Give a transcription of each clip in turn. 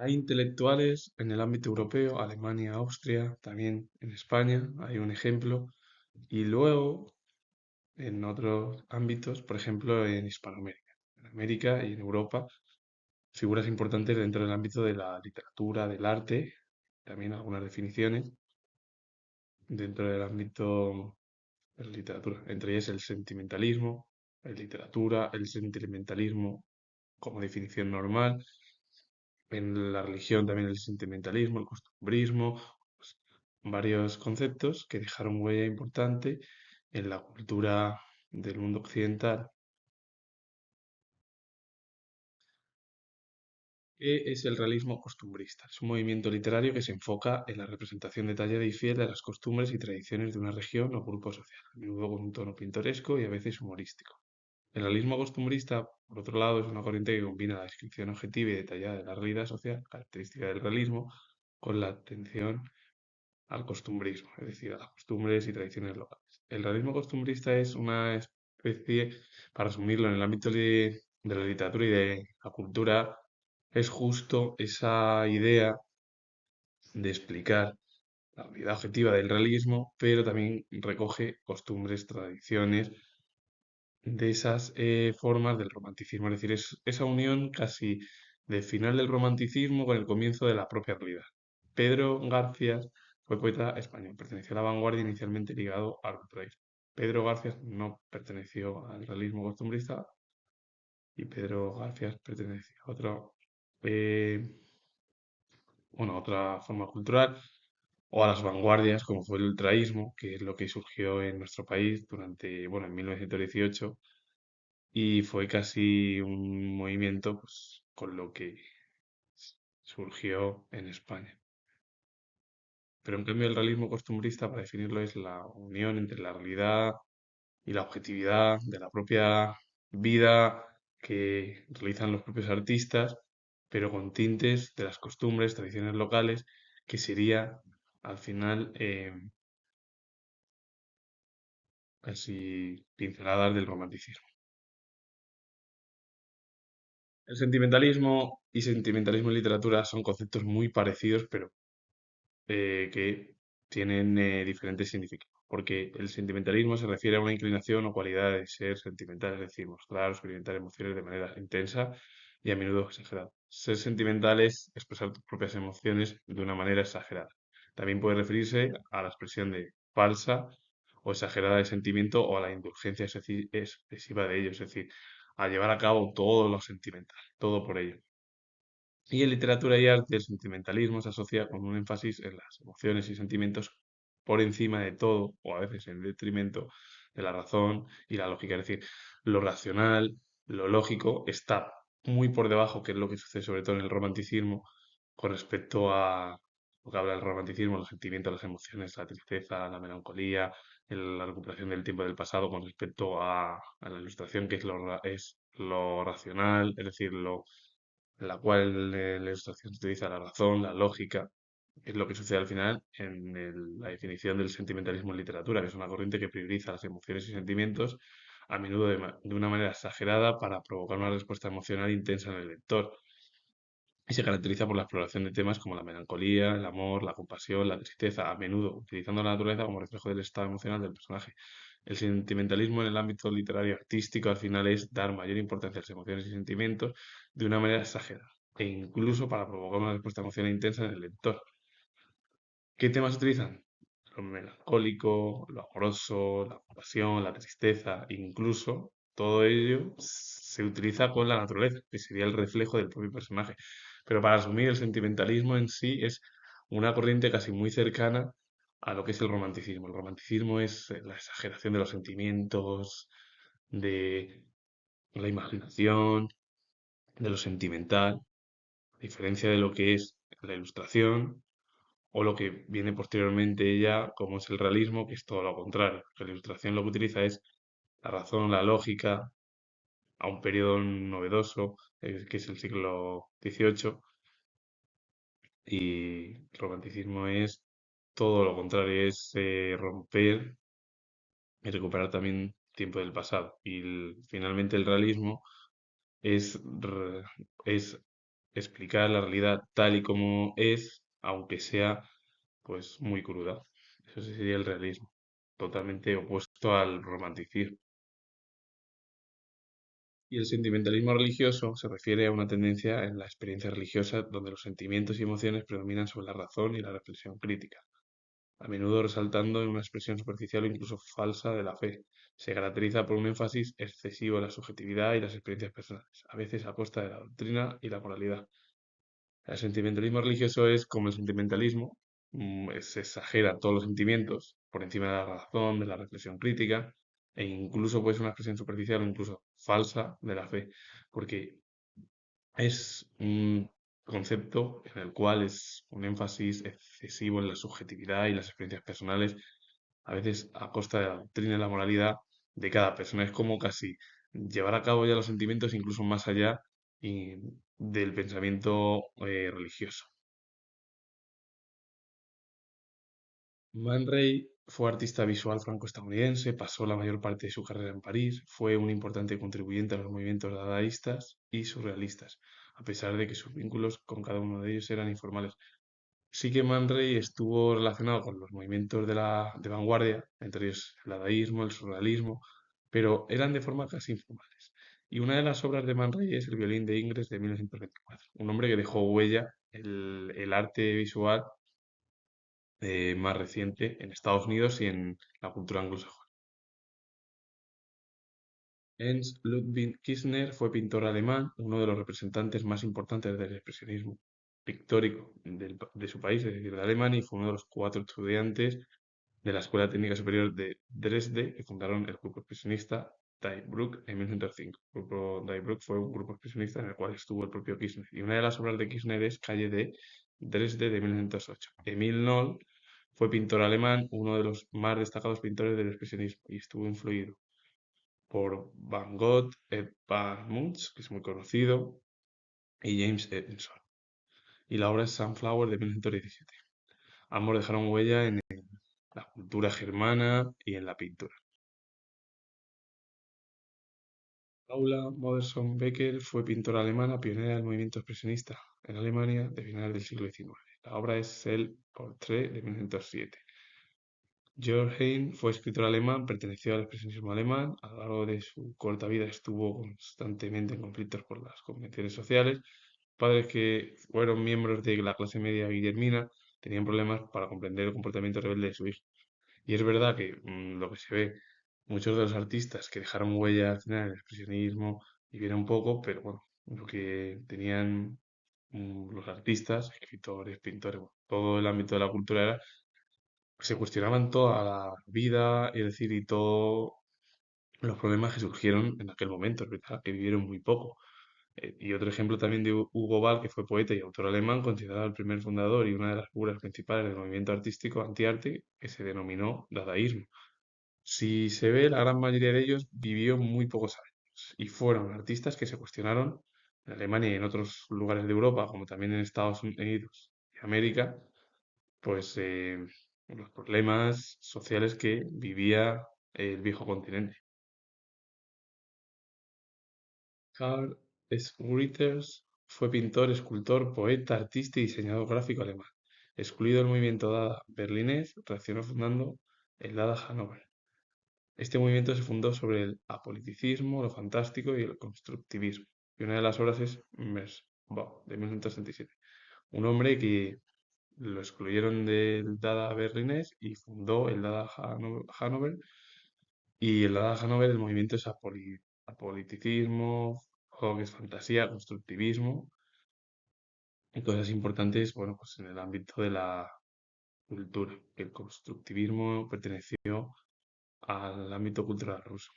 Hay intelectuales en el ámbito europeo, Alemania, Austria, también en España, hay un ejemplo, y luego en otros ámbitos, por ejemplo, en Hispanoamérica, en América y en Europa, figuras importantes dentro del ámbito de la literatura, del arte, también algunas definiciones dentro del ámbito de la literatura, entre ellas el sentimentalismo, en literatura, el sentimentalismo como definición normal, en la religión también el sentimentalismo, el costumbrismo, pues, varios conceptos que dejaron huella importante en la cultura del mundo occidental. ¿Qué es el realismo costumbrista? Es un movimiento literario que se enfoca en la representación detallada y fiel de las costumbres y tradiciones de una región o grupo social, a menudo con un tono pintoresco y a veces humorístico. El realismo costumbrista, por otro lado, es una corriente que combina la descripción objetiva y detallada de la realidad social, característica del realismo, con la atención al costumbrismo, es decir, a las costumbres y tradiciones locales. El realismo costumbrista es una especie, para resumirlo, en el ámbito de la literatura y de la cultura, es justo esa idea de explicar la realidad objetiva del realismo, pero también recoge costumbres, tradiciones de esas formas del romanticismo. Es decir, es esa unión casi del final del romanticismo con el comienzo de la propia realidad. Pedro García fue poeta español, perteneció a la vanguardia inicialmente ligado al ultraísmo. Pedro García no perteneció al realismo costumbrista y Pedro García perteneció a eh, a otra forma cultural o a las vanguardias, como fue el ultraísmo, que es lo que surgió en nuestro país durante, bueno, en 1918 y fue casi un movimiento pues, con lo que surgió en España. Pero en cambio el realismo costumbrista, para definirlo, es la unión entre la realidad y la objetividad de la propia vida que realizan los propios artistas, pero con tintes de las costumbres, tradiciones locales, que sería al final casi pinceladas del romanticismo. El sentimentalismo y sentimentalismo en literatura son conceptos muy parecidos, pero que tienen diferentes significados. Porque el sentimentalismo se refiere a una inclinación o cualidad de ser sentimental, es decir, mostrar o experimentar emociones de manera intensa y a menudo exagerada. Ser sentimental es expresar tus propias emociones de una manera exagerada. También puede referirse a la expresión de falsa o exagerada de sentimiento o a la indulgencia excesiva de ello, es decir, a llevar a cabo todo lo sentimental, todo por ello. Y en literatura y arte, el sentimentalismo se asocia con un énfasis en las emociones y sentimientos por encima de todo, o a veces en detrimento de la razón y la lógica. Es decir, lo racional, lo lógico está muy por debajo, que es lo que sucede sobre todo en el romanticismo, con respecto a lo que habla el romanticismo, los sentimientos, las emociones, la tristeza, la melancolía, la recuperación del tiempo del pasado con respecto a la ilustración, que es es lo racional, es decir, lo en la cual la ilustración se utiliza la razón, la lógica, es lo que sucede al final en la definición del sentimentalismo en literatura, que es una corriente que prioriza las emociones y sentimientos, a menudo de una manera exagerada para provocar una respuesta emocional intensa en el lector. Y se caracteriza por la exploración de temas como la melancolía, el amor, la compasión, la tristeza, a menudo utilizando la naturaleza como reflejo del estado emocional del personaje. El sentimentalismo en el ámbito literario artístico al final es dar mayor importancia a las emociones y sentimientos de una manera exagerada, e incluso para provocar una respuesta emocional intensa en el lector. ¿Qué temas utilizan? Lo melancólico, lo amoroso, la compasión, la tristeza, incluso todo ello se utiliza con la naturaleza, que sería el reflejo del propio personaje. Pero para asumir el sentimentalismo en sí es una corriente casi muy cercana a lo que es el romanticismo. El romanticismo es la exageración de los sentimientos, de la imaginación, de lo sentimental, a diferencia de lo que es la ilustración o lo que viene posteriormente ya, como es el realismo, que es todo lo contrario. Que la ilustración lo que utiliza es la razón, la lógica, a un periodo novedoso, que es el siglo XVIII, y el romanticismo es todo lo contrario, es romper y recuperar también tiempo del pasado. Y finalmente el realismo es, es explicar la realidad tal y como es, aunque sea pues muy cruda. Eso sí sería el realismo, totalmente opuesto al romanticismo. Y el sentimentalismo religioso se refiere a una tendencia en la experiencia religiosa donde los sentimientos y emociones predominan sobre la razón y la reflexión crítica, a menudo resaltando en una expresión superficial o incluso falsa de la fe. Se caracteriza por un énfasis excesivo en la subjetividad y las experiencias personales, a veces a costa de la doctrina y la moralidad. El sentimentalismo religioso es como el sentimentalismo, se exagera todos los sentimientos por encima de la razón, de la reflexión crítica, e incluso puede ser una expresión superficial o incluso falsa de la fe, porque es un concepto en el cual es un énfasis excesivo en la subjetividad y las experiencias personales, a veces a costa de la doctrina y la moralidad de cada persona. Es como casi llevar a cabo ya los sentimientos incluso más allá y del pensamiento religioso. Man Ray fue artista visual franco-estadounidense, pasó la mayor parte de su carrera en París, fue un importante contribuyente a los movimientos dadaístas y surrealistas, a pesar de que sus vínculos con cada uno de ellos eran informales. Sí que Man Ray estuvo relacionado con los movimientos de vanguardia, entre ellos el dadaísmo, el surrealismo, pero eran de forma casi informales. Y una de las obras de Man Ray es el violín de Ingres de 1924, un hombre que dejó huella el arte visual más reciente en Estados Unidos y en la cultura anglosajona. Ernst Ludwig Kirchner fue pintor alemán, uno de los representantes más importantes del expresionismo pictórico de su país, es decir, de Alemania, y fue uno de los cuatro estudiantes de la Escuela Técnica Superior de Dresde que fundaron el grupo expresionista Die Brücke en 1905. El grupo Die Brücke fue un grupo expresionista en el cual estuvo el propio Kirchner. Y una de las obras de Kirchner es Calle de Dresde de 1908. Emil Noll fue pintor alemán, uno de los más destacados pintores del expresionismo, y estuvo influido por Van Gogh, Edvard Munch, que es muy conocido, y James Edison. Y la obra es Sunflower de 1917. Ambos dejaron huella en la cultura germana y en la pintura. Paula Modersohn-Becker fue pintora alemana pionera del movimiento expresionista en Alemania de finales del siglo XIX. La obra es el Portrait de 1907. Georg Hein fue escritor alemán, perteneció al expresionismo alemán. A lo largo de su corta vida estuvo constantemente en conflictos por las convenciones sociales. Padres que fueron miembros de la clase media guillermina tenían problemas para comprender el comportamiento rebelde de su hijo. Y es verdad que lo que se ve, muchos de los artistas que dejaron huella al final en el expresionismo vivieron un poco, pero bueno, lo que tenían los artistas, escritores, pintores, bueno, todo el ámbito de la cultura era, se cuestionaban toda la vida, es decir, y todos los problemas que surgieron en aquel momento, es verdad, que vivieron muy poco. Y otro ejemplo también de Hugo Ball, que fue poeta y autor alemán, considerado el primer fundador y una de las figuras principales del movimiento artístico antiarte que se denominó dadaísmo. Si se ve, la gran mayoría de ellos vivió muy pocos años y fueron artistas que se cuestionaron en Alemania y en otros lugares de Europa, como también en Estados Unidos y América, pues los problemas sociales que vivía el viejo continente. Karl Schwitters fue pintor, escultor, poeta, artista y diseñador gráfico alemán. Excluido del movimiento Dada berlinés, reaccionó fundando el Dada Hannover. Este movimiento se fundó sobre el apoliticismo, lo fantástico y el constructivismo. Y una de las obras es Merzbow, de 1967. Un hombre que lo excluyeron del Dada berlinés y fundó el Dada Hannover. Y el Dada Hannover, el movimiento es apoliticismo, todo lo que es fantasía, constructivismo y cosas importantes, bueno, pues en el ámbito de la cultura. El constructivismo perteneció al ámbito cultural ruso.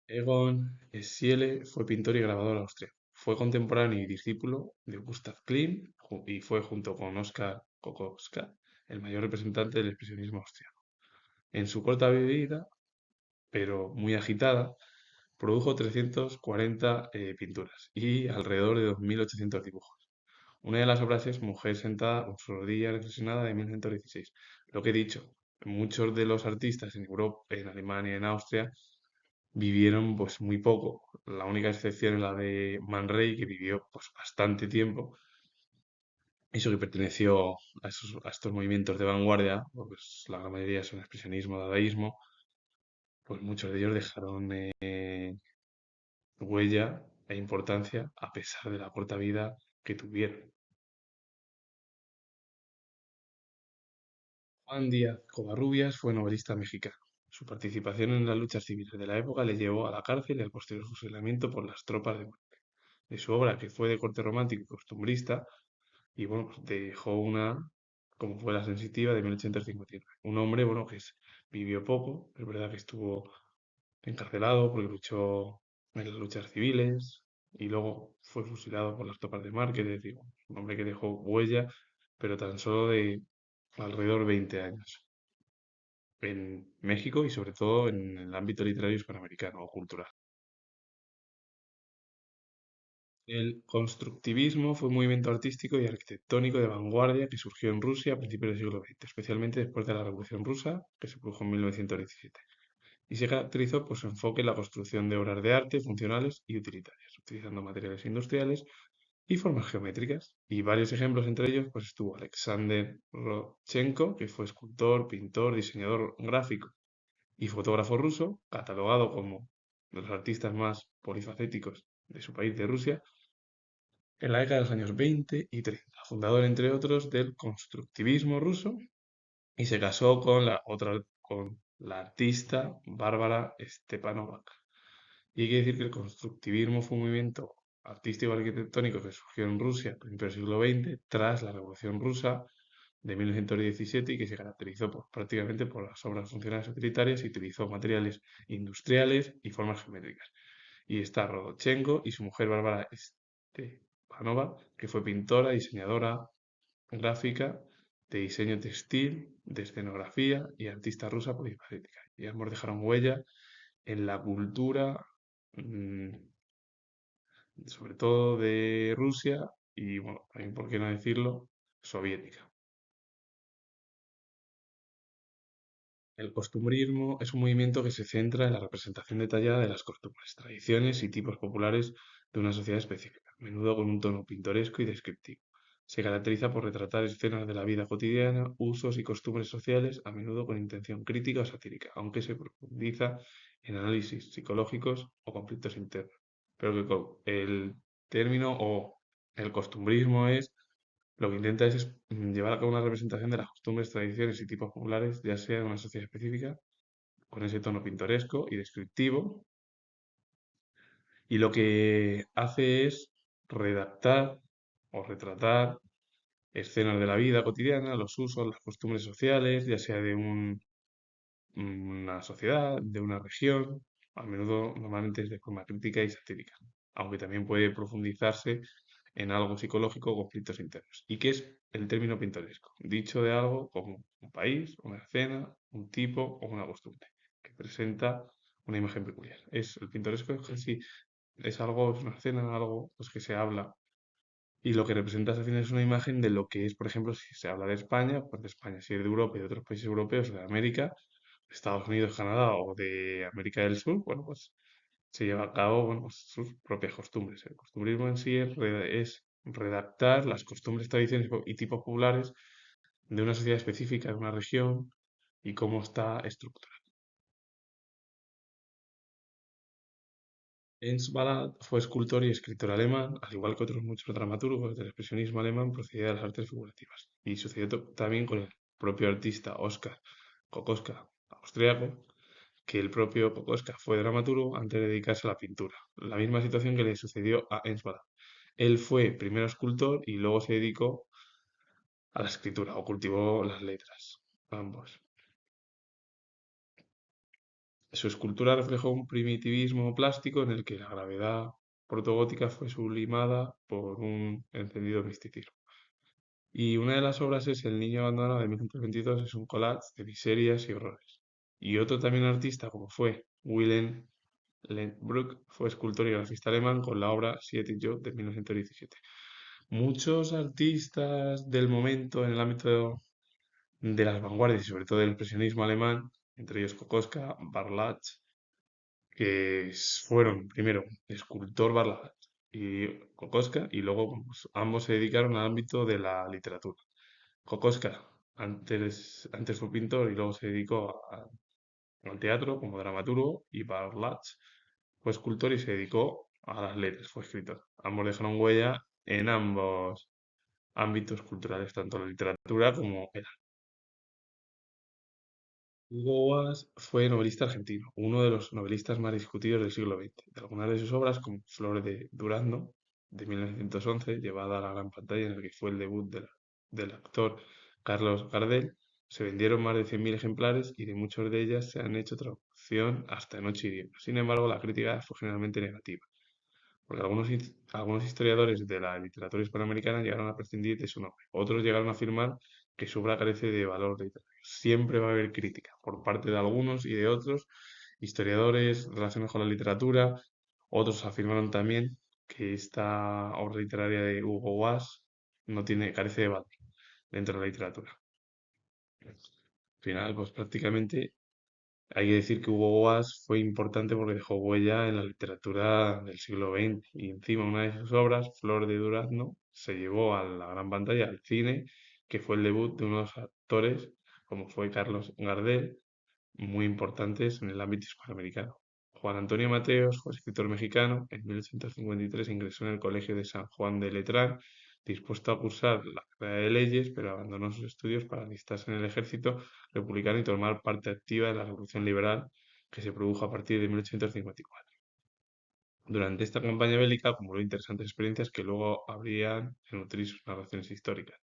Egon Schiele fue pintor y grabador austriaco. Fue contemporáneo y discípulo de Gustav Klimt y fue, junto con Oskar Kokoschka, el mayor representante del expresionismo austriaco. En su corta vida, pero muy agitada, produjo 340 pinturas y alrededor de 2.800 dibujos. Una de las obras es Mujer sentada con su rodilla reflexionada de 1916. Lo que he dicho, muchos de los artistas en Europa, en Alemania, en Austria, vivieron pues muy poco. la única excepción es la de Man Ray, que vivió pues bastante tiempo, eso que perteneció a estos movimientos de vanguardia, pues la gran mayoría son expresionismo, dadaísmo, pues muchos de ellos dejaron huella e importancia a pesar de la corta vida que tuvieron. Juan Díaz Covarrubias fue novelista mexicano. Su participación en las luchas civiles de la época le llevó a la cárcel y al posterior fusilamiento por las tropas de su obra, que fue de corte romántico y costumbrista, y bueno, pues dejó una, como fue La Sensitiva de 1859. Un hombre, bueno, vivió poco, es verdad que estuvo encarcelado porque luchó en las luchas civiles y luego fue fusilado por las tropas de Márquez, es decir, un hombre que dejó huella, pero tan solo de alrededor de 20 años en México y sobre todo en el ámbito literario hispanoamericano o cultural. El constructivismo fue un movimiento artístico y arquitectónico de vanguardia que surgió en Rusia a principios del siglo XX, especialmente después de la Revolución Rusa, que se produjo en 1917, y se caracterizó por su enfoque en la construcción de obras de arte funcionales y utilitarias, utilizando materiales industriales y formas geométricas. Y varios ejemplos entre ellos, pues estuvo Alexander Rodchenko, que fue escultor, pintor, diseñador gráfico y fotógrafo ruso, catalogado como de los artistas más polifacéticos de su país, de Rusia, en la década de los años 20 y 30, fundador, entre otros, del constructivismo ruso, y se casó con la artista Bárbara Stepanova. Y hay que decir que el constructivismo fue un movimiento artístico arquitectónico que surgió en Rusia a principios del siglo XX tras la Revolución Rusa de 1917 y que se caracterizó prácticamente por las obras funcionales utilitarias y utilizó materiales industriales y formas geométricas. Y está Rodochenko y su mujer Bárbara Stepanova, que fue pintora, diseñadora gráfica, de diseño textil, de escenografía y artista rusa polifacética. Y ambos dejaron huella en la cultura, mm, sobre todo de Rusia y, bueno, también, por qué no decirlo, soviética. El costumbrismo es un movimiento que se centra en la representación detallada de las costumbres, tradiciones y tipos populares de una sociedad específica, a menudo con un tono pintoresco y descriptivo. Se caracteriza por retratar escenas de la vida cotidiana, usos y costumbres sociales, a menudo con intención crítica o satírica, aunque se profundiza en análisis psicológicos o conflictos internos. Pero el término o el costumbrismo lo que intenta llevar a cabo una representación de las costumbres, tradiciones y tipos populares, ya sea de una sociedad específica, con ese tono pintoresco y descriptivo, y lo que hace es redactar o retratar escenas de la vida cotidiana, los usos, las costumbres sociales, ya sea de una sociedad, de una región, a menudo normalmente es de forma crítica y satírica, aunque también puede profundizarse en algo psicológico o conflictos internos. ¿Y qué es el término pintoresco? Dicho de algo como un país, una escena, un tipo o una costumbre, que presenta una imagen peculiar. El pintoresco es que sí, es algo, es una escena, algo pues, que se habla y lo que representa al final es una imagen de lo que es, por ejemplo, si se habla de España, pues de España, si es de Europa y de otros países europeos, de América, Estados Unidos, Canadá o de América del Sur, bueno, pues se lleva a cabo, bueno, pues, sus propias costumbres. El costumbrismo en sí es redactar las costumbres, tradiciones y tipos populares de una sociedad específica, de una región y cómo está estructurada. Ernst Ballard fue escultor y escritor alemán, al igual que otros muchos dramaturgos del expresionismo alemán, procedía de las artes figurativas. Y sucedió también con el propio artista Oskar Kokoschka, austriaco, que el propio Kokoschka fue dramaturgo antes de dedicarse a la pintura. La misma situación que le sucedió a Ernst Ballard. Él fue primero escultor y luego se dedicó a la escritura o cultivó las letras, ambos. Su escultura reflejó un primitivismo plástico en el que la gravedad protogótica fue sublimada por un encendido misticismo. Y una de las obras es El niño abandonado de 1922, es un collage de miserias y horrores. Y otro también artista, como fue Willem Lentbruck, fue escultor y grafista alemán con la obra Siete Yo de 1917. Muchos artistas del momento en el ámbito de las vanguardias y sobre todo del expresionismo alemán, entre ellos Kokoschka, Barlach, fueron primero escultor Barlagán y Kokoska, y luego pues, ambos se dedicaron al ámbito de la literatura. Kokoska antes fue pintor y luego se dedicó al teatro como dramaturgo, y Barlach fue escultor y se dedicó a las letras, fue escritor. Ambos dejaron huella en ambos ámbitos culturales, tanto la literatura como el arte. Hugo Boas fue novelista argentino, uno de los novelistas más discutidos del siglo XX. De algunas de sus obras, como Flor de Durazno, de 1911, llevada a la gran pantalla en el que fue el debut del actor Carlos Gardel, se vendieron más de 100.000 ejemplares y de muchas de ellas se han hecho traducción hasta en 8 idiomas. Sin embargo, la crítica fue generalmente negativa, porque algunos historiadores de la literatura hispanoamericana llegaron a prescindir de su nombre. Otros llegaron a afirmar que su obra carece de valor literario. Siempre va a haber crítica por parte de algunos y de otros historiadores relacionados con la literatura. Otros afirmaron también que esta obra literaria de Hugo Boss carece de valor dentro de la literatura. Al final, pues prácticamente hay que decir que Hugo Boas fue importante porque dejó huella en la literatura del siglo XX, y encima una de sus obras, Flor de Durazno, se llevó a la gran pantalla, al cine, que fue el debut de unos actores como fue Carlos Gardel, muy importantes en el ámbito hispanoamericano. Juan Antonio Mateos fue escritor mexicano. En 1853 ingresó en el Colegio de San Juan de Letrán, dispuesto a cursar la carrera de leyes, pero abandonó sus estudios para alistarse en el ejército republicano y tomar parte activa en la Revolución Liberal que se produjo a partir de 1854. Durante esta campaña bélica acumuló interesantes experiencias que luego habrían de nutrir sus narraciones históricas.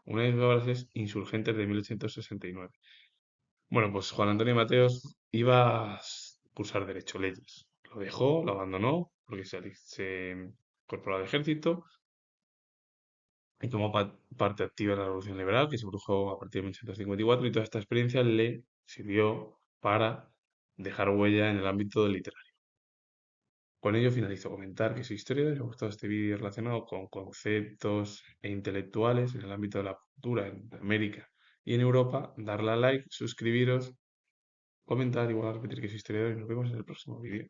Una de sus obras es Insurgentes de 1869. Bueno, pues Juan Antonio Mateos iba a cursar Derecho, leyes. Lo dejó, lo abandonó, porque se incorporó al ejército y tomó parte activa en la Revolución Liberal, que se produjo a partir de 1854, y toda esta experiencia le sirvió para dejar huella en el ámbito literario. Con ello finalizo. Comentar que soy historiador y me ha gustado este vídeo relacionado con conceptos e intelectuales en el ámbito de la cultura en América y en Europa. Darle a like, suscribiros, comentar y vuelvo a repetir que soy historiador, y nos vemos en el próximo vídeo.